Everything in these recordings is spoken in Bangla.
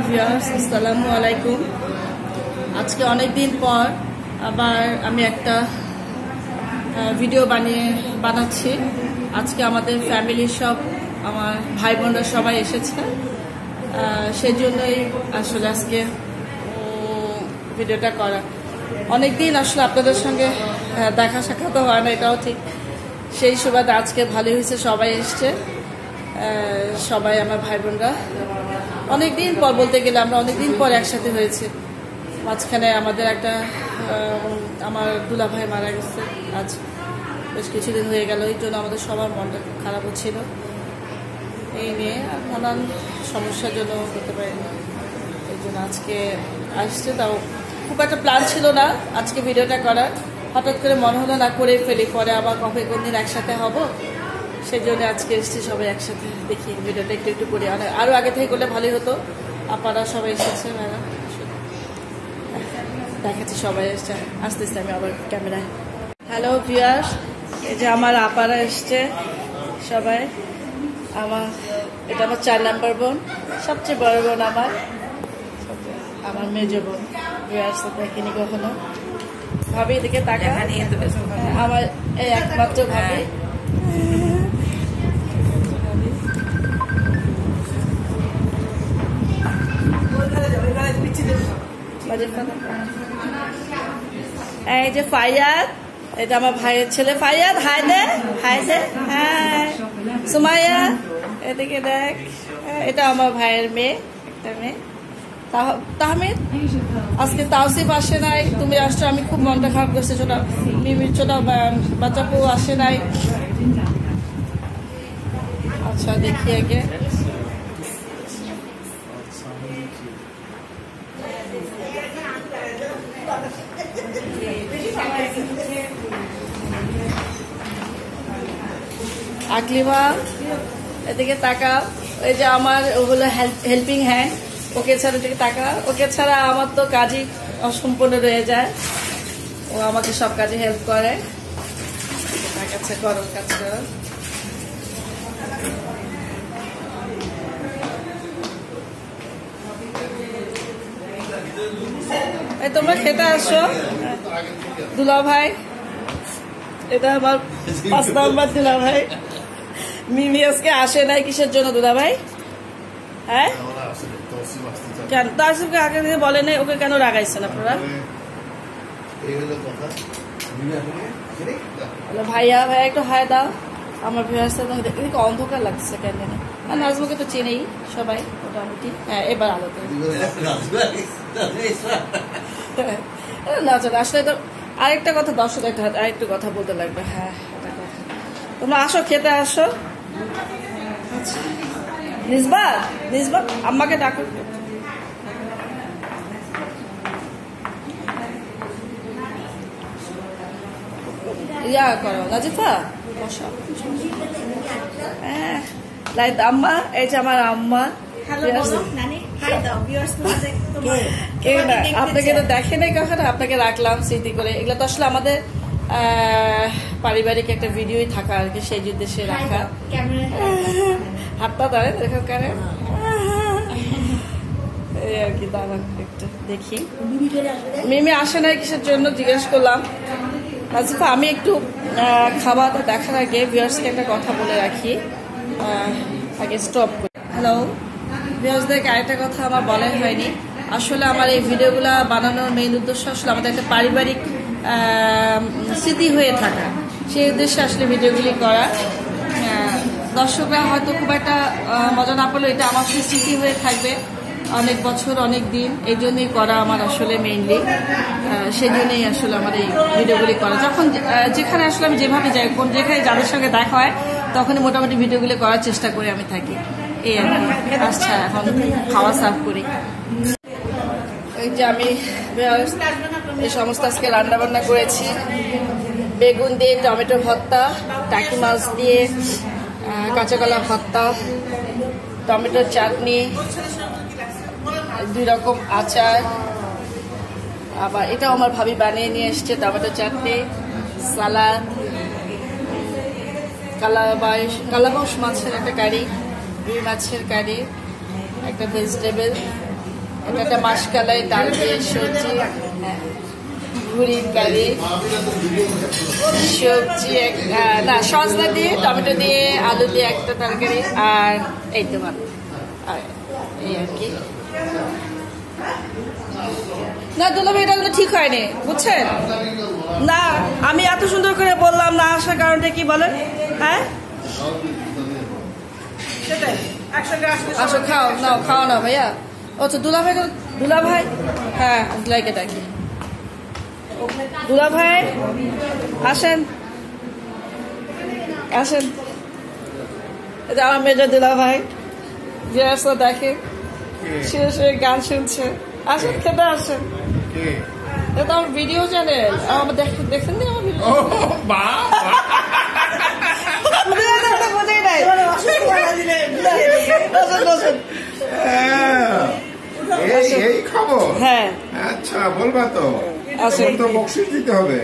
ভিউয়ার্স, আসসালামু আলাইকুম। আজকে অনেক দিন পর আবার আমি একটা ভিডিও বানাচ্ছি। আজকে আমাদের ফ্যামিলির সব আমার ভাই বোনরা সবাই এসেছে, সেই জন্যই আসলে আজকে ভিডিওটা করা। অনেকদিন আসলে আপনাদের সঙ্গে দেখা সাক্ষাৎ হয় না, এটাও ঠিক। সেই সুবাদে আজকে ভালোই হয়েছে, সবাই এসছে, সবাই আমার ভাই বোনরা। অনেকদিন পর বলতে গেলে আমরা অনেকদিন পর একসাথে হয়েছে। মাঝখানে আমাদের একটা আমার দুলা ভাই মারা গেছে, আজ বেশ কিছুদিন হয়ে গেল। এই জন্য আমাদের সবার মনটা খুব খারাপ হচ্ছিল, এই নিয়ে নানান সমস্যার জন্য করতে পারিনি। এই জন্য আজকে আসছে, তাও খুব একটা প্ল্যান ছিল না আজকে ভিডিওটা করার। হঠাৎ করে মনে হলো না করে ফেলি, পরে আবার কবে কোন দিন একসাথে হব, সেই জন্য আজকে এসেছি সবাই একসাথে। দেখি ভিডিওটা একটু একটু করে, আরও আগে থেকে করলে ভালোই হতো। আপনারা সবাই এসেছে, ম্যাডাম দেখাচ্ছি সবাই এসছে। আস্তে আস্তে আমি আবার ক্যামেরায়। হ্যালো ভিউয়ার্স, এই যে আমার আপারা এসছে সবাই। এটা আমার 4 নম্বর বোন, সবচেয়ে বড় বোন আমার মেজ বোন। ভিউয়ার্স দেখিনি কখনো। ভাবি এদিকে তাকা, আমার এই একমাত্র ভাবি। এই যে ফাইয়াদ, এটা আমার ভাইয়ের ছেলে ফাইয়াদ। হাই দে, হাই দে, হ্যাঁ। সুমাইয়া এদিকে দেখ, এটা আমার ভাইয়ের মেয়ে, একটা মেয়ে। তাহমিদ, আজকে তাওসিফ আসে নাই, তুমি আসছো, আমি খুব মনটা খারাপ করছে। ছোটা মিমির ছোটা বাচ্চাপু আসে নাই। আচ্ছা দেখি আগে। আকলিমা এদিকে তাকা, এই যে আমার হলো হেল্পিং হ্যান্ড, ওকে ছাড়া এদিকে তাকা। ওকে ছাড়া আমার তো কাজই অসম্পূর্ণ রয়ে যায়, ও আমাকে সব কাজে হেল্প করে। তাকাচ্ছে, করো কাজ করো। এই তোমরা খেতে আসো। দুলা ভাই, এটা আমার 5 নম্বর দুলা ভাই। মিমি আজকে আসে নাই, কিসের জন্য দুলা ভাই? হ্যাঁ কেন তাসিফকে আগে থেকে বলে নাই? ওকে কেন রাগাইছেন আপনারা? ভাইয়া ভাইয়া একটু হাই দাও। আমার এদিকে অন্ধকার লাগছে কেন জানি। আর নাজমুকে তো চেনেই সবাই মোটামুটি। হ্যাঁ এবার আলোতে না আসলে তো আরেকটা কথা, দর্শক আরেকটু কথা বলতে লাগবে। হ্যাঁ তোমরা আসো, খেতে আসো। নিজবা নিজবা আম্মাকে ডাকো। ইয়া করো নাজিফা, বসা। হ্যাঁ লাইট আম্মা, এই যে আমার আম্মা। আপনাকে তো দেখে নাই কখনো, আপনাকে রাখলাম স্মৃতি করে। এগুলো তো আসলে আমাদের পারিবারিক একটা ভিডিওই থাকা আর কি, সেই উদ্দেশ্যে রাখা। হাতটা দাঁড়ায় দেখো কেন এই আর কি। দাঁড়ান একটু দেখি, মিমি আসে নাই কিসের জন্য জিজ্ঞেস করলাম। নাজিফা আমি একটু খাওয়াটা দেখার আগে ভিউয়ার্সকে একটা কথা বলে রাখি, আগে স্টপ করি। হ্যালো ভিউয়ার্সদেরকে আরেকটা কথা আমার বলাই হয়নি। আসলে আমার এই ভিডিওগুলো বানানোর মেইন উদ্দেশ্য আসলে আমাদের একটা পারিবারিক স্মৃতি হয়ে থাকা, সেই উদ্দেশ্যে আসলে ভিডিওগুলি করা। দর্শকরা হয়তো খুব একটা মজা না পেলেও এটা আমার স্মৃতি হয়ে থাকবে অনেক বছর, অনেক দিন। এই জন্যই করা আমার আসলে মেইনলি, সেই জন্যই আসলে আমার এই ভিডিওগুলি করা। যখন যেখানে আসলে আমি যেভাবে যাই, যেখানে যাদের সঙ্গে দেখা হয়, তখনই মোটামুটি ভিডিওগুলি করার চেষ্টা করে আমি থাকি, এই আর কি। আচ্ছা এখন খাওয়া সার্ভ করি। এই যে আমি এই সমস্ত আজকে রান্না বান্না করেছি। বেগুন দিয়ে টমেটো ভর্তা, টাকি মাছ দিয়ে কাঁচা কলা ভর্তা, টমেটোর চাটনি, 2 রকম আচার। আবার এটাও আমার ভাবি বানিয়ে নিয়ে এসছে, টমেটো চাটনি, সালাদ, কালাবাউস মাছের একটা কারি, রুই মাছের কারি, একটা ভেজিটেবল, এটা মাসকালাই ডাল দিয়ে সবজি, ভুড়ির কারি, সবজি না সজনা দিয়ে টমেটো দিয়ে আলু দিয়ে একটা তরকারি, আর এই তো ভাত, আর এই আর কি। না দুলাভাই এটা তো ঠিক হয়নি বুঝছেন না, আমি এত সুন্দর করে বললাম না আসার কারণটা কি বলেন? হ্যাঁ আসো খাও নাও, খাও না ভাইয়া। ও তো দুলাভাই, দুলাভাই হ্যাঁ দুলাইকে ডাকি, দুলাভাই আসেন আসেন, এটা আমার মেজো দুলাভাই ভিউয়ার্সরা দেখে, শুয়ে শুয়ে গান শুনছে। আসেন খেতে আসেন, এটা আমার ভিডিও চ্যানেল, আমার দেখেন নি আমার ভিডিও। বোঝাই নাই এই খাবো। হ্যাঁ আচ্ছা বলবা তো, তো বকশিশ দিতে হবে।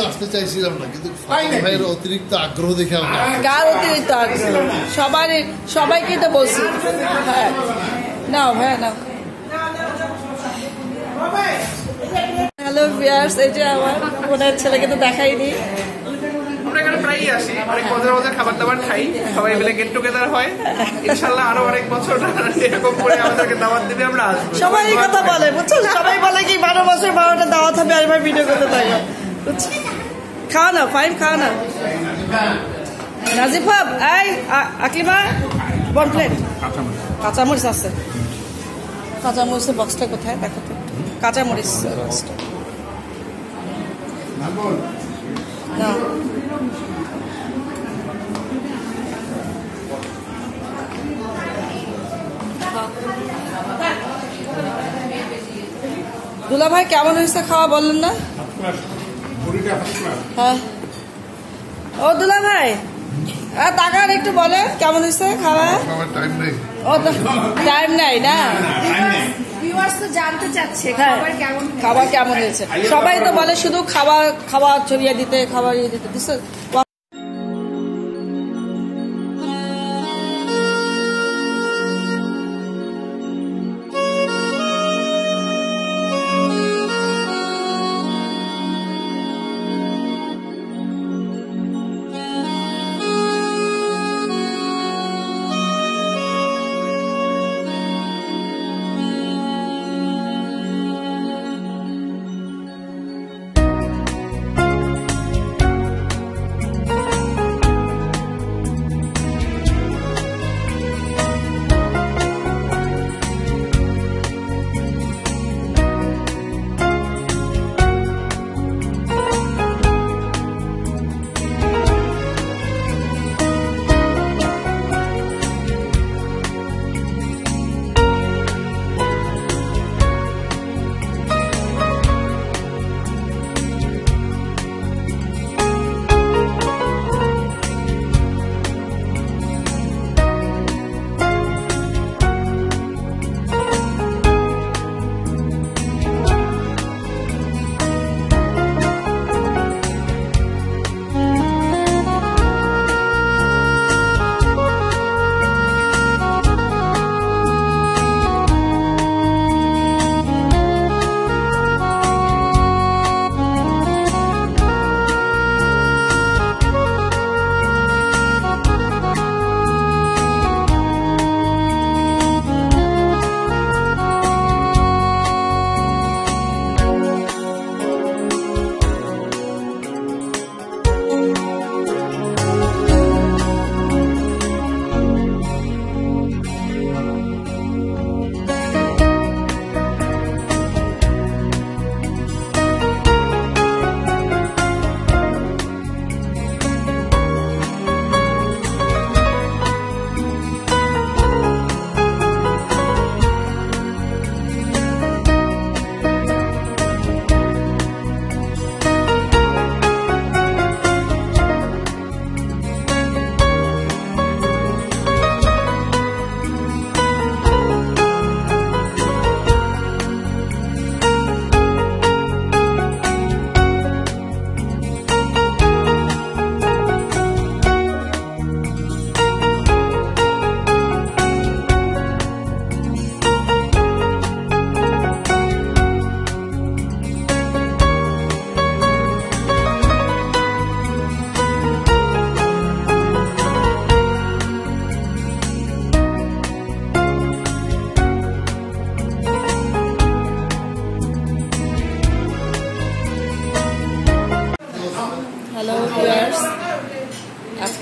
আসতে চাইছিলাম না, কিন্তু ভাইয়ের অতিরিক্ত আগ্রহ দেখে কার অতিরিক্ত আগ্রহ? সবাইকে তো বলছি। হ্যাঁ নাও ভাইয়া নাও। হ্যালো ভিউয়ার্স, এই যে আমার বোনের ছেলেকে তো দেখাইনি। আমরা এখানে প্রায়ই আসি, অনেক মজার মজার খাবার দাবার খাই, সবাই মিলে গেট টুগেদার হয়। ইনশাল্লাহ আরো অনেক বছর এরকম করে আমাদেরকে দাওয়াত দিবে, আমরা আসবো। সবাই এই কথা বলে বুঝছো, সবাই বলে কি 12 বছর 12টা দাওয়াত হবে, আর এবার ভিডিও করতে থাকো। খাও না ফাইন, খাও না। নাজিফ ভাব, এই আকলিমা বন প্লেট কাঁচামরিচ আছে। কাঁচামরিচের বক্সটা কোথায় দেখো তো, কাঁচামরিচ বক্সটা না। দুলা ভাই কেমন হয়েছে খাওয়া বললেন না? হ্যাঁ ও দুলা ভাই টাকার একটু বলেন কেমন হয়েছে খাওয়া? ও তো টাইম নাই না, জানতে চাচ্ছে খাবার কেমন হয়েছে। সবাই তো বলে শুধু খাবার ছড়িয়ে দিতে, খাবার ইয়ে দিতে।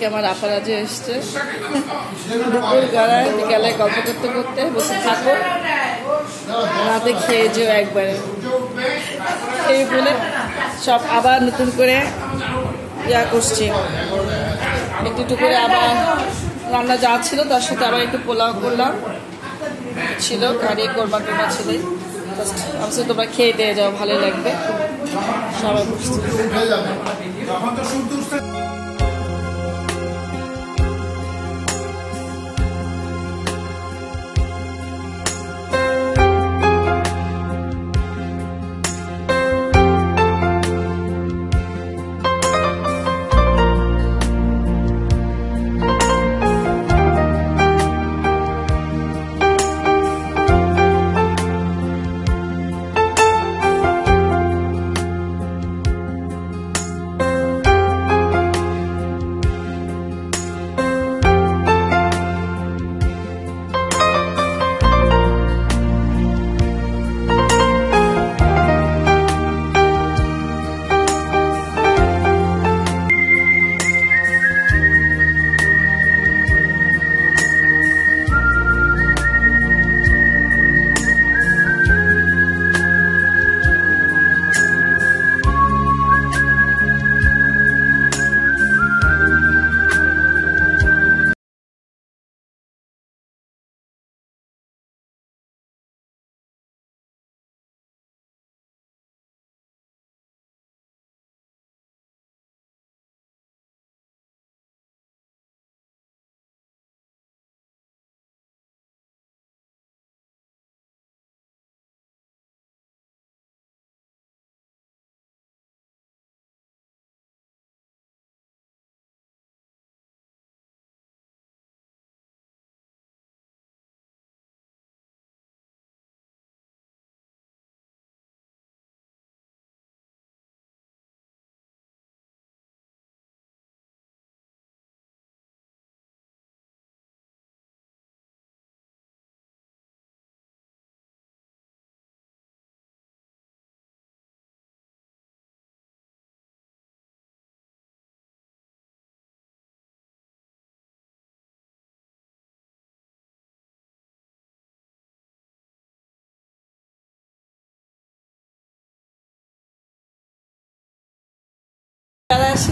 আমার আপারা যে এসছে দুপুর গড়ায় বিকালে গল্প করতে করতে বসে থাকো, রাতে খেয়ে যেও একবারে। এই বলে সব আবার নতুন করে ইয়া করছি, একটু একটু করে আবার রান্না যা ছিল তার সাথে আবার একটু পোলাও করলাম, ছিল কারি কোরমা টোরমা ছিল। আমি তোমরা খেয়ে দিয়ে যাও, ভালোই লাগবে। সবাই বুঝতে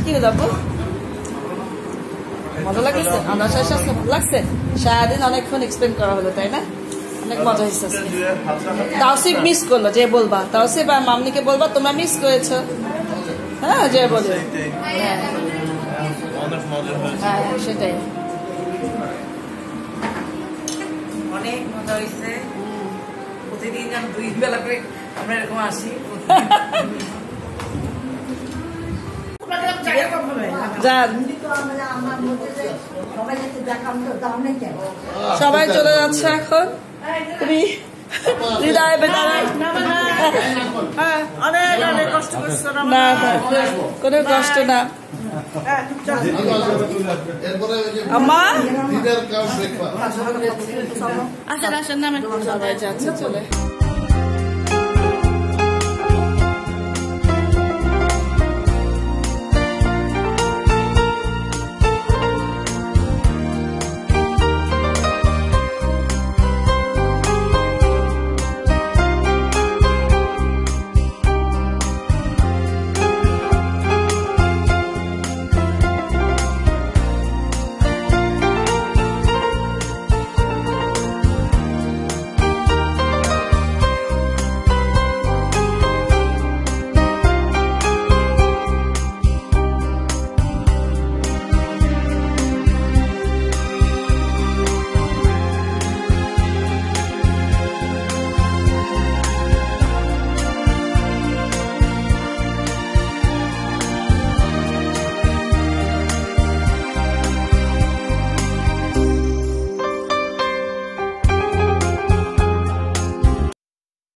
কি যাবো। মজা লাগছে, আমরা শেষ আসছে, ভালো লাগছে। সারাদিন অনেকক্ষণ এক্সপ্লেন করা হলো, তাই না? অনেক মজা হয়েছে। তাওসিফ মিস করলো, যে বলবা তাওসিফ আর মামনিকে বলবা তোমরা মিস করেছো। হ্যাঁ, যে বলবে। হ্যাঁ সেটাই, অনেক মজা হয়েছে। প্রতিদিন যেন 2 বেলা করে আমরা এরকম আসি। সবাই চলে যাচ্ছে এখন। তুমি হৃদয় বেদনা, অনেক অনেক কষ্ট করছো। না কোনো কষ্ট না। আম্মা ডিনার কাম ব্রেকফাস্ট আসেন আসেন নামেন, সবাই যাচ্ছে চলে।